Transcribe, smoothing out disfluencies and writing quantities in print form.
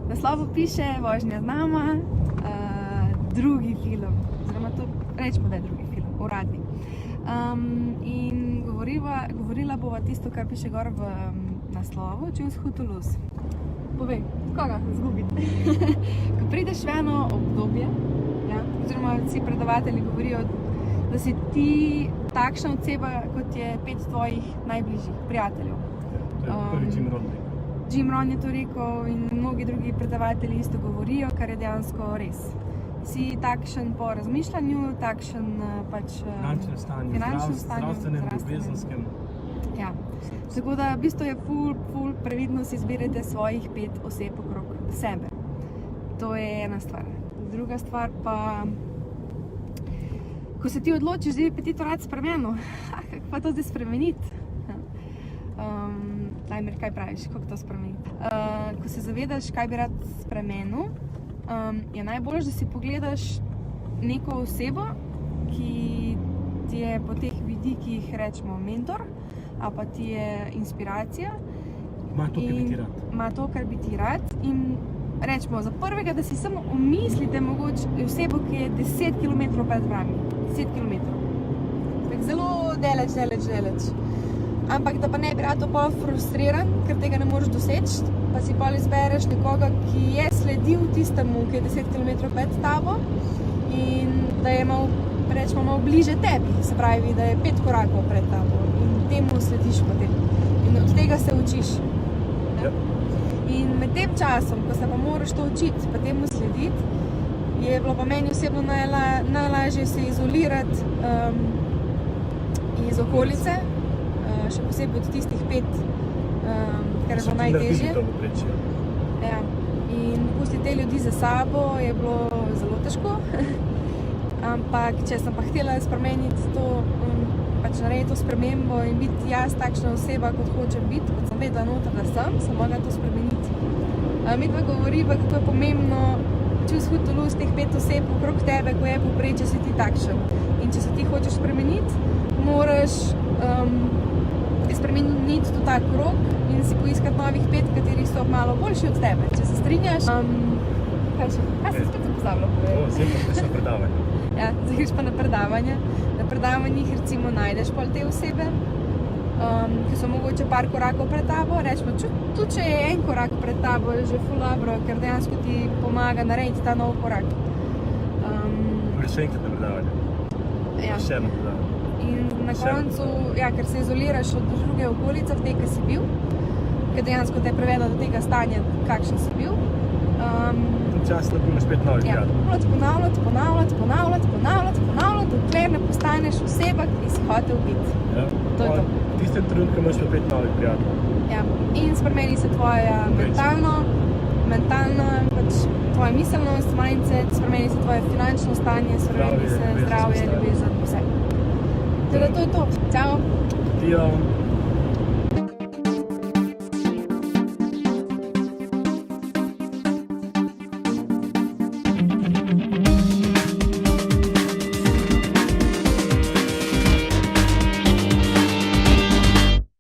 naslovu piše Vožnja z nama, drugi film, oziroma to rečemo, da je drugi film, uradni. In govorila bova tisto, kar piše gor v naslovu, Choose who to lose. Povej, koga izgubiti? Ko prideš v eno obdobje, ja, oziroma vsi predavatelji govorijo, da si ti takšna oseba, kot je 5 tvojih najbližjih prijateljev. To je prvi Jim Rohn rekel. Jim Rohn je to rekel in mnogi drugi predavatelji isto govorijo, kar je dejansko res. Si takšen po razmišljanju, takšen pač Finančnem stanju, zdravstvenem, ljubezenskem. Ja. Tako da v bistvu je ful previdno si izbirate svojih 5 oseb okrog sebe. To je ena stvar. Druga stvar pa, ko se ti odločiš, da bi ti to rad spremenil, kako pa to zdaj spremeniti? Lajmer, kaj praviš, kako to spremeniti? Ko se zavedaš, kaj bi rad spremenil, je najbolj, da si pogledaš neko osebo, ki ti je po teh vidikih, rečemo, mentor, ali pa ti je inspiracija. Ima to, kar bi ti rad. Ima to, kar bi ti rad. In rečemo, za prvega, da si samo umislite mogoče osebo, ki je 10 km pred vami. 10 km. Zelo daleč. Ampak da pa ne bi rad pol frustriran, ker tega ne moreš doseči, pa si pol izbereš nekoga, ki je sledil tistemu, ki je 10 km pred tabo in da je malo bliže tebi, se pravi, da je 5 korakov pred tabo in temu slediš potem. In od tega se učiš. Ja. In med tem časom, ko se pa moraš to učiti, pa temu slediti, je bilo pa meni osebno najlažje se izolirati iz okolice, še posebej od tistih 5, kar je bilo najtežje. Ja. In pustiti te ljudi za sabo je bilo zelo težko. Ampak če sem pa htela spremeniti to, pač narediti to spremembo in biti jaz takšna oseba, kot hočem biti, kot sem vedela noter, da sem mogla to spremeniti. Mi pa govoriva, kako je pomembno choose who to lose teh 5 oseb okrog tebe, ko je povprečje, si ti takšen. In če se ti hočeš spremeniti, moraš spremeniti to ta krog in si poiskati novih 5, katerih so malo boljši od tebe. Če se strinjaš, kaj še? Kaj sem spet pozabila povedati? Zdaj pa greš na predavanje. Ja, zdaj greš pa na predavanja. Na predavanjih recimo najdeš pol te osebe, ki so mogoče par korakov pred tabo. Rečemo, tudi če je en korak pred tabo, je že ful dobro, ker dejansko ti pomaga narediti ta nov korak. Greš še enkrat na predavanje. Ja. Še eno predavanje. In na koncu, ja, ker se izoliraš od druge okolice, v tej, ki si bil, ker dejansko te je prevedla do tega stanja, kakšen si bil. Včasih lahko imaš 5 novih prijateljev. Ponavljati, dokler ne postaneš oseba, ki si hotel biti. Ja. To je to. V tistem trenutku imaš pa 5 novih prijateljev. Ja. In spremeni se tvoja mentalna, pač tvoja miselnost, mindset, spremeni se tvoje finančno stanje, spremeni se zdravje, ljubezen, vse. Teda to je to. Ciao. Dio.